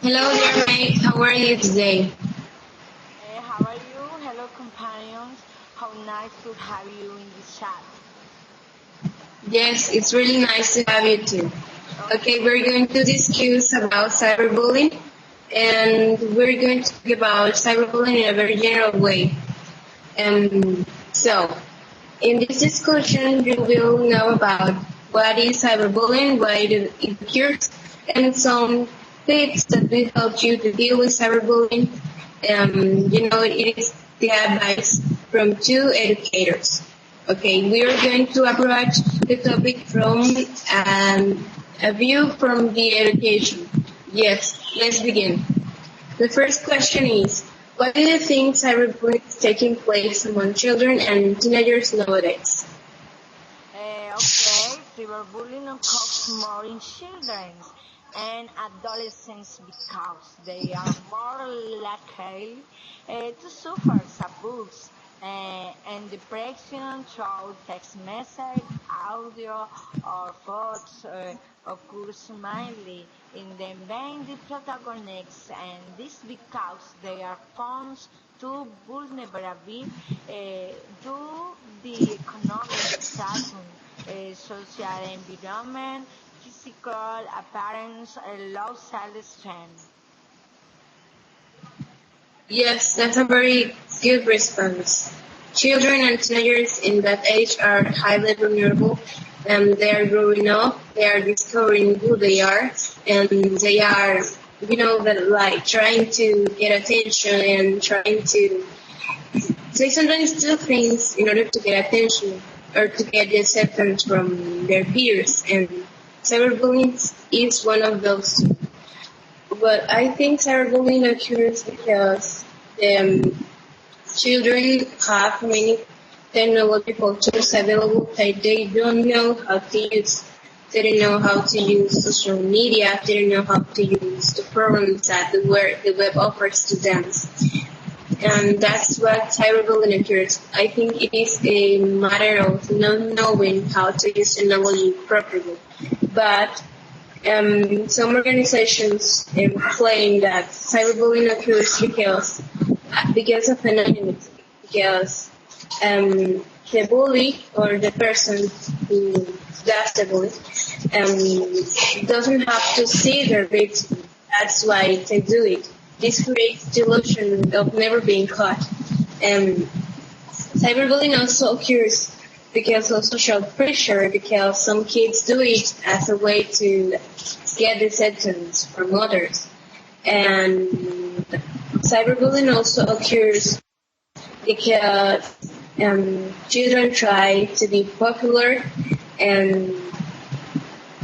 Hello dear mate, how are you today? Hey, how are you? Hello, companions. How nice to have you in this chat. Yes, it's really nice to have you too. Okay. Okay, we're going to discuss about cyberbullying and we're going to talk about cyberbullying in a very general way. So, in this discussion, you will know about what is cyberbullying, why it occurs, and some tips that will help you to deal with cyberbullying. It is the advice from two educators. Okay, we are going to approach the topic from a view from the education. Yes, let's begin. The first question is, why do you think cyberbullying is taking place among children and teenagers nowadays? Okay, cyberbullying occurs more in children and adolescents because they are more likely to suffer abuse and depression through text message, audio, or photos occurs mainly in the main protagonists, and this because they are found to vulnerable to the economic status, social environment, physical appearance, and low self-esteem. Yes, that's a very good response. Children and teenagers in that age are highly vulnerable and they are growing up, they are discovering who they are, and they are, like trying to get attention and trying to they sometimes do things in order to get attention or to get the acceptance from their peers, and cyberbullying is one of those. But I think cyberbullying occurs because children have many technological tools available that they don't know how to use. They don't know how to use social media. They don't know how to use the programs that the web offers to them. And that's what cyberbullying occurs. I think it is a matter of not knowing how to use technology properly. But some organizations claim that cyberbullying occurs because of anonymity, because the bully or the person who does the bully doesn't have to see their victim. That's why they do it. This creates the illusion of never being caught. Cyberbullying also occurs because of social pressure, because some kids do it as a way to get acceptance from others. And cyberbullying also occurs because children try to be popular and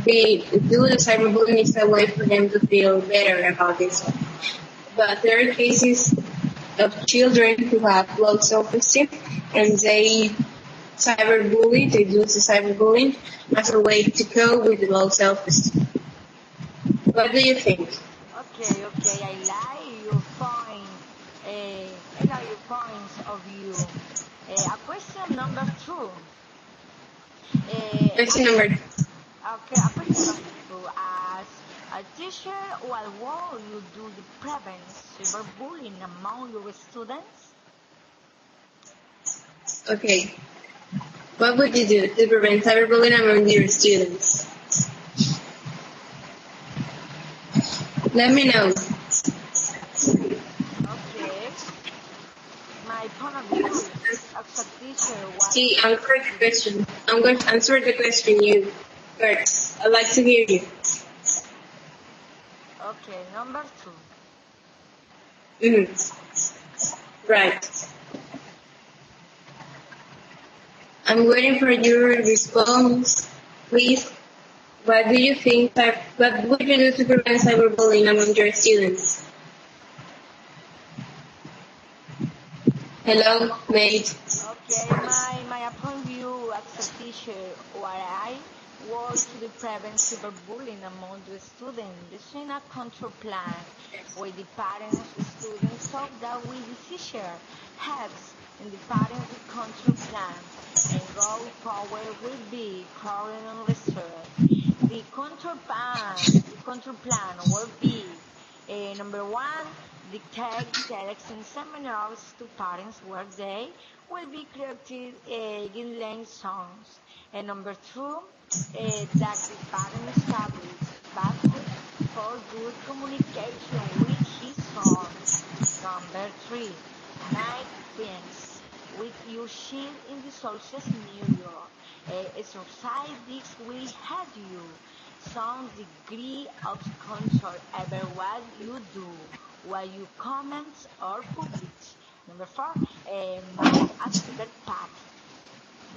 doing cyberbullying is a way for them to feel better about this. But there are cases of children who have low self-esteem and they cyberbully, they do the cyberbullying as a way to cope with the low self-esteem. What do you think? Okay, I like your point. I like your points of view. A question number two. Question number Okay, a question number two. As a teacher, what will you do to prevent cyberbullying among your students? Okay. What would you do to prevent cyberbullying among your students? Let me know. Okay. My point of view as a teacher was... See, answer the question. I'm going to answer the question you first. I'd like to hear you. Okay, number two. Right. I'm waiting for your response. Please, what do you think? What would you do to prevent cyberbullying among your students? Hello, mate. Okay, my point of view as a teacher, what I was to prevent cyberbullying among the students. Design a control plan where the parents, the students, so that we the teacher helps in the parents the control plan and go forward will be current and research. The control plan will be Number one, dictate text and seminars to parents where they will be created guideline songs. And number two, that the parent establish basis for good communication with his son. Number three, make friends with your child in the social media. Exercise this will help you some degree of control over what you do, what you comment or publish. Number four, make a secret path.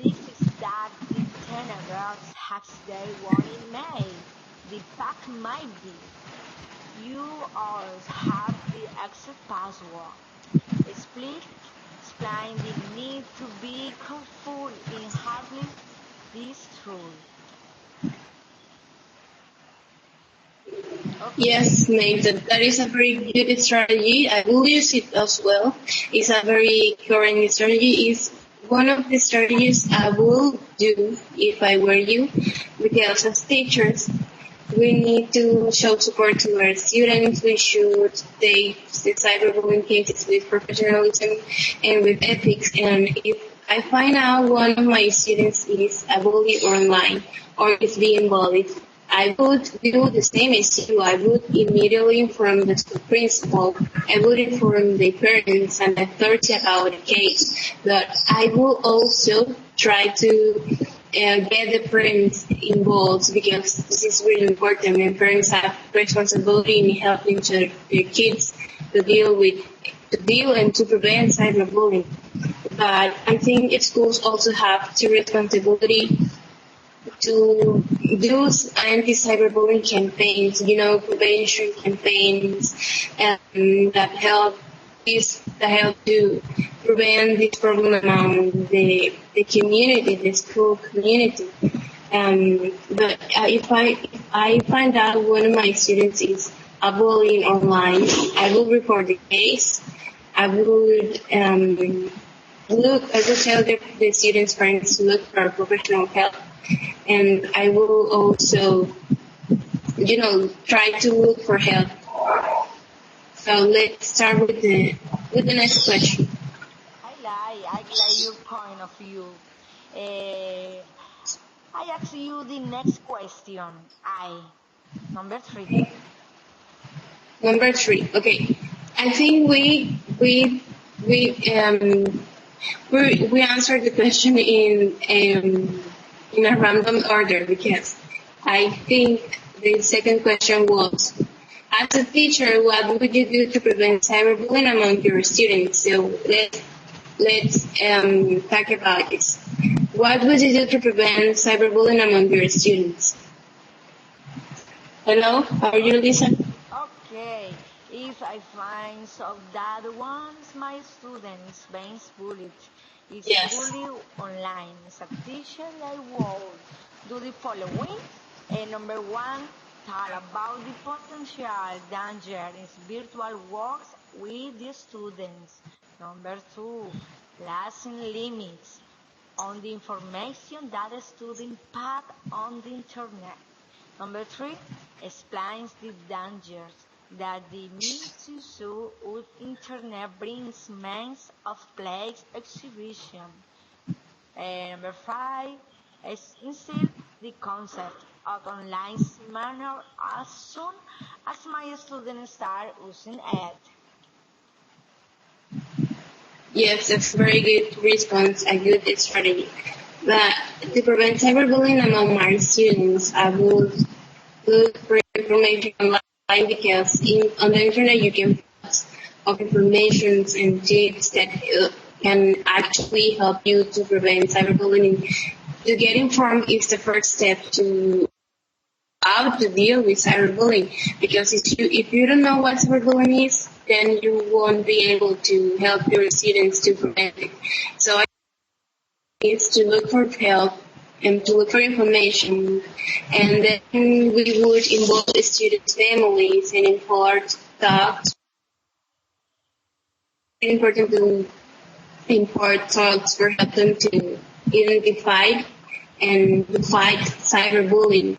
This is that the tenebras has they warning made. The path might be. You always have the exit password. Explain the need to be careful in handling this tool. Yes, mate, that is a very good strategy. I will use it as well. It's a very current strategy. It's one of the strategies I will do if I were you, because as teachers, we need to show support to our students. We should take the cyberbullying cases with professionalism and with ethics. And if I find out one of my students is a bully online or is being bullied, I would do the same as you. I would immediately inform the school principal. I would inform the parents and the authority about the case. But I will also try to get the parents involved, because this is really important, and parents have responsibility in helping their kids to deal and to prevent cyberbullying. But I think schools also have the responsibility to do anti-cyberbullying campaigns, prevention campaigns, that help to prevent this problem among the community, the school community. But if I find out one of my students is bullying online, I will report the case. I would I will tell the students' parents to look for professional help. And I will also, try to look for help. So let's start with the next question. I like your point of view. I ask you the next question. Number three. Number three. Okay. I think we answered the question in a random order, because I think the second question was, as a teacher, what would you do to prevent cyberbullying among your students? So let's talk about this. What would you do to prevent cyberbullying among your students? Hello, are you listening? Okay, if I find so that once my students being bullied, is bullied online. As a teacher, I will do the following. Number one, talk about the potential danger in virtual works with the students. Number two, placing limits on the information that the student pass on the internet. Number three, explains the dangers that the misuse of internet brings means of play exhibition. And number five, is instill the concept of online seminar as soon as my students start using it. Yes, that's a very good response, a good strategy. But to prevent cyberbullying among my students, I would look for information online, because on the internet you can find of information and tips that can actually help you to prevent cyberbullying. To get informed is the first step to how to deal with cyberbullying, because if you don't know what cyberbullying is, then you won't be able to help your students to prevent it. So I think it's to look for help and to look for information, and then we would involve the students' families and impart talks. It's important to impart talks for help them to identify and fight cyberbullying.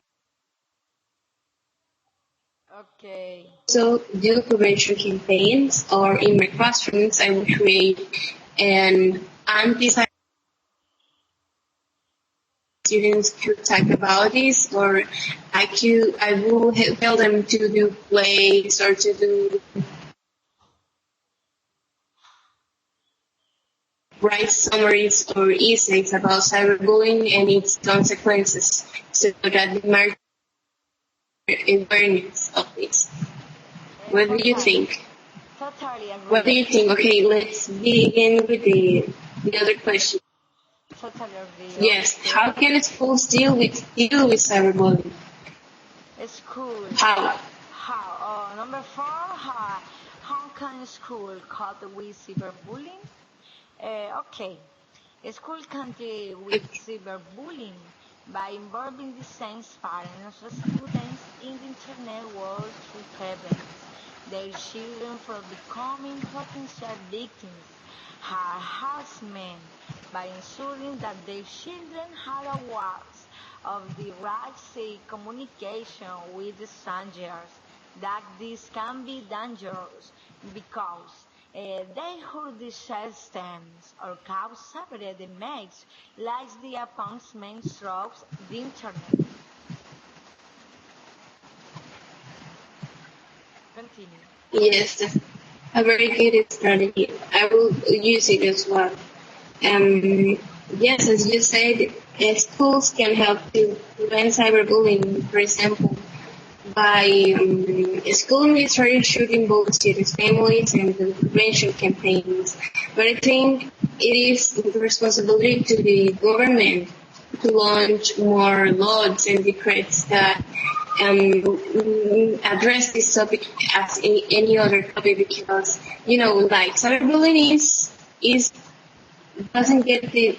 Okay. So do prevention campaigns, or in my classrooms, I will create an anti-cyber. Students could talk about this, or I will tell them to do plays or to do write summaries or essays about cyberbullying and its consequences, so that the market awareness of this. What do you think? Totally agree. What do you think? Okay, let's begin with the other question. Totally agree. Yes, Okay. how can schools deal with cyberbullying? School. How? Number 4, how can school cope with cyberbullying? Okay. A school can deal with cyberbullying by involving the same parents or students in the internet world to prevent their children from becoming potential victims of harassment by ensuring that their children are aware of the right safe communication with the strangers, that this can be dangerous because they hurt the systems or cause severe damage, like the announcement through the internet. Continue. Yes, that's a very good strategy. I will use it as well. Yes, as you said, schools can help to prevent cyberbullying, for example, by schooling research should involve students' families and the prevention campaigns. But I think it is the responsibility to the government to launch more laws and decrees that address this topic as any other topic, because like cyberbullying is doesn't get the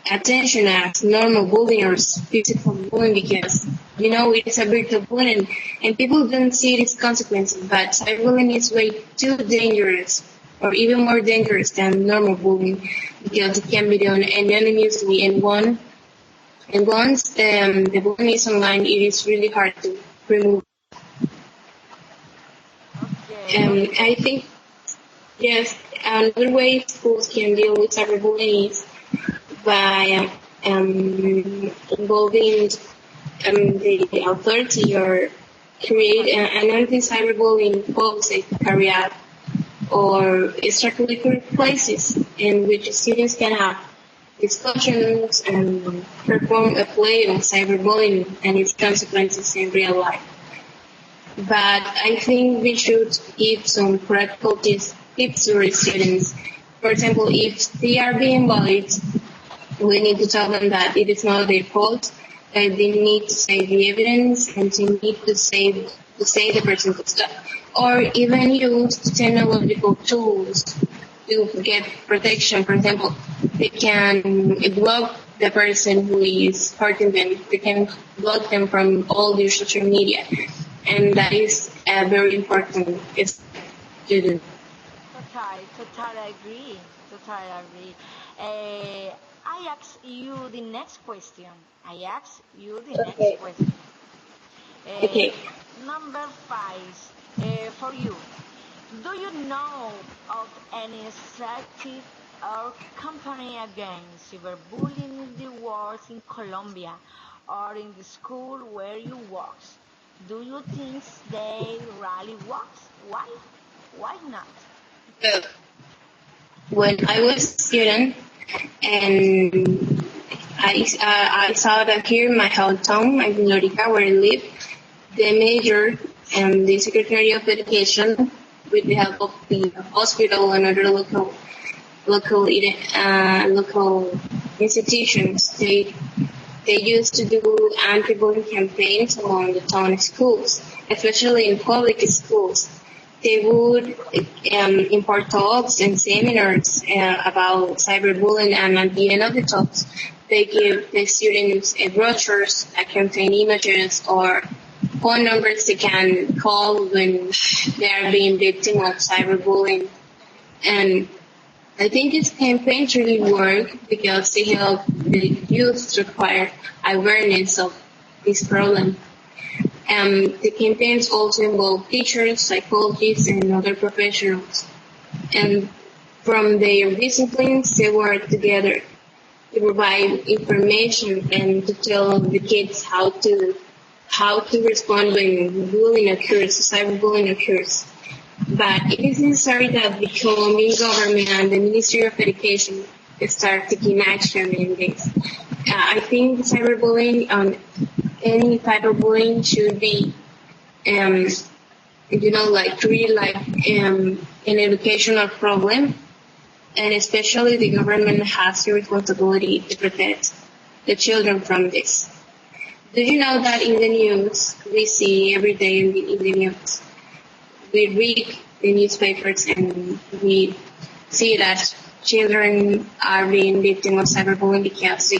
attention as normal bullying or physical bullying, because it is a virtual bullying and people don't see its consequences. But cyberbullying is way too dangerous, or even more dangerous than normal bullying, because it can be done anonymously, and once the bullying is online, it is really hard to remove. Okay. I think, yes, another way schools can deal with cyberbullying is by involving the authority, or create an anti-cyberbullying policy to carry out, or extracurricular places in which students can have discussions and perform a play on cyberbullying and its consequences in real life. But I think we should give some practical tips to our students. For example, if they are being bullied, we need to tell them that it is not their fault, that they need to save the evidence, and they need to save the person could stop. Or even use technological tools to get protection. For example, they can block the person who is hurting them. They can block them from all their social media. And that is a very important to do. Totally agree. Totally agree. I ask you the next question. Okay. Okay. Number 5, for you. Do you know of any strategy or campaign against cyberbullying in the world in Colombia or in the school where you work? Do you think they really work? Why? Why not? Well, when I was a student, and I saw that here in my hometown, in Lorica, where I live, the mayor and the Secretary of Education, with the help of the hospital and other local institutions, they used to do anti-bullying campaigns among the town schools, especially in public schools. They would impart talks and seminars about cyberbullying, and at the end of the talks, they give the students brochures that contain images or phone numbers they can call when they are being victim of cyberbullying. And I think these campaigns really work because they help the youth to acquire awareness of this problem. The campaigns also involve teachers, psychologists, and other professionals. And from their disciplines, they work together to provide information and to tell the kids how to respond when bullying occurs, cyberbullying occurs. But it is necessary that the Colombian government and the Ministry of Education start taking action in this. I think cyberbullying, any type of bullying should be, treated like an educational problem, and especially the government has the responsibility to protect the children from this. Do you know that in the news, we see every day in the news, we read the newspapers and we see that children are being victims of cyberbullying because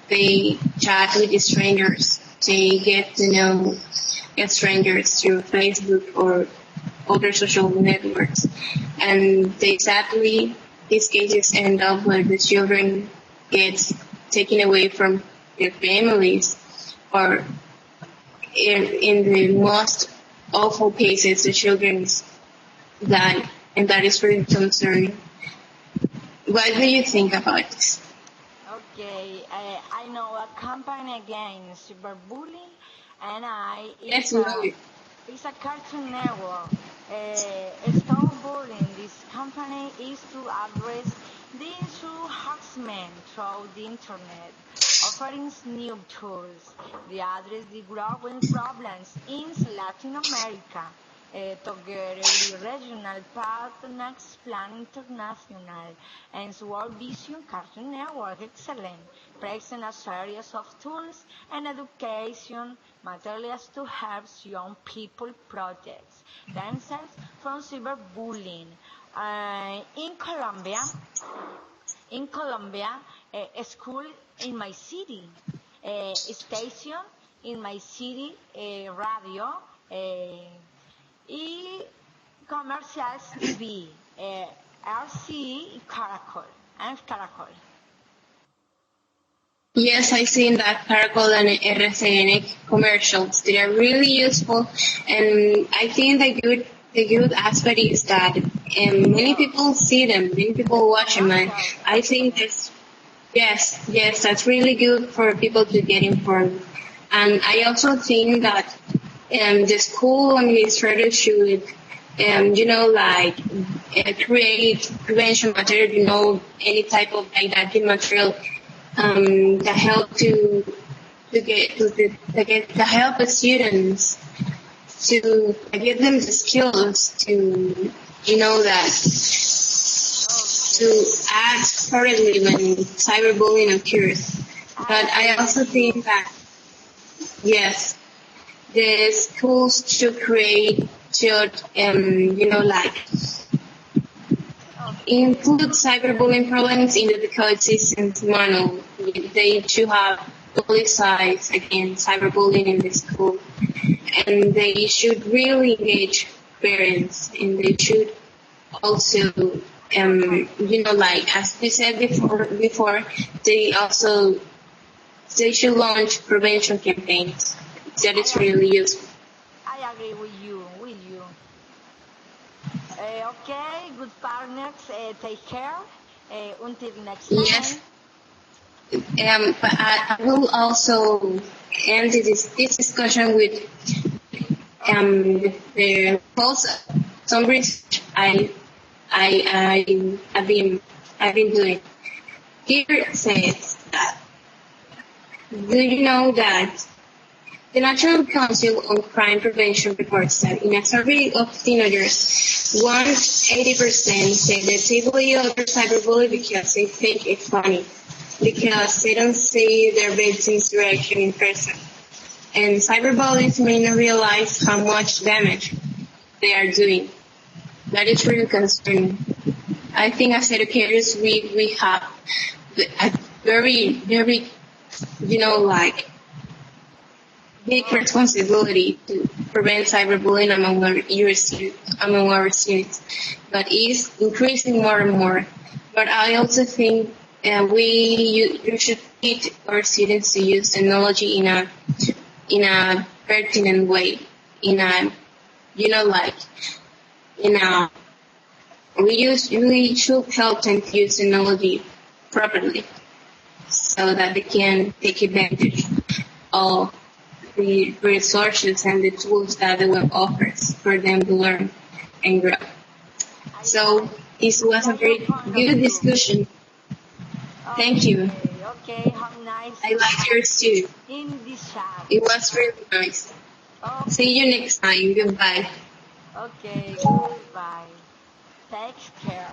they chat with the strangers. They get to know strangers through Facebook or other social networks. And sadly, these cases end up where the children get taken away from their families, or in the most awful cases, the children die, and that is very concerning. What do you think about this? Okay, I know a campaign against cyberbullying, and Yes, no. It's a Cartoon Network. Stop bullying. This company is to address the issue harassment through the internet, offering new tools. They address the growing problems in Latin America. Together with regional partners, Plan International and World Vision Cartoon Network excellent, present a series of tools and education materials to help young people protect themselves from cyberbullying. In Colombia, a school in my city, a station in my city, radio, y comerciales TV, RCE y Caracol, and Caracol. Yes, I've seen that Caracol and RCN commercials. They are really useful, and I think the good aspect is that many people see them, many people watch them, and I think that's really good for people to get informed. And I also think that the school administrators should, create prevention material, any type of didactic material that help to help the students to give them the skills to to act correctly when cyberbullying occurs. But I also think that yes, the schools should include cyberbullying problems in the Decode Systems manual. They should have policies against cyberbullying in the school, and they should really engage parents, and they should also, as we said before, they should launch prevention campaigns. That is really useful. I agree with you. Okay, good partners. Take care. Until next time. Yes. But I will also end this discussion with the post some research I've been doing. Here it says that, do you know that the National Council on Crime Prevention reports that in a survey of teenagers, 80% say that they bully other cyberbully because they think it's funny, because they don't see their victims' reaction in person. And cyberbullies may not realize how much damage they are doing. That is really concerning. I think as educators, we have a very, very, big responsibility to prevent cyberbullying among our students, but it's increasing more and more. But I also think you should teach our students to use technology in a pertinent way. In a, like, in a, we should help them to use technology properly so that they can take advantage of the resources and the tools that the web offers for them to learn and grow. So this was a very good discussion. Thank you. Okay, how nice. I like yours too. In this chat. It was really nice. Okay. See you next time. Goodbye. Okay, goodbye. Take care.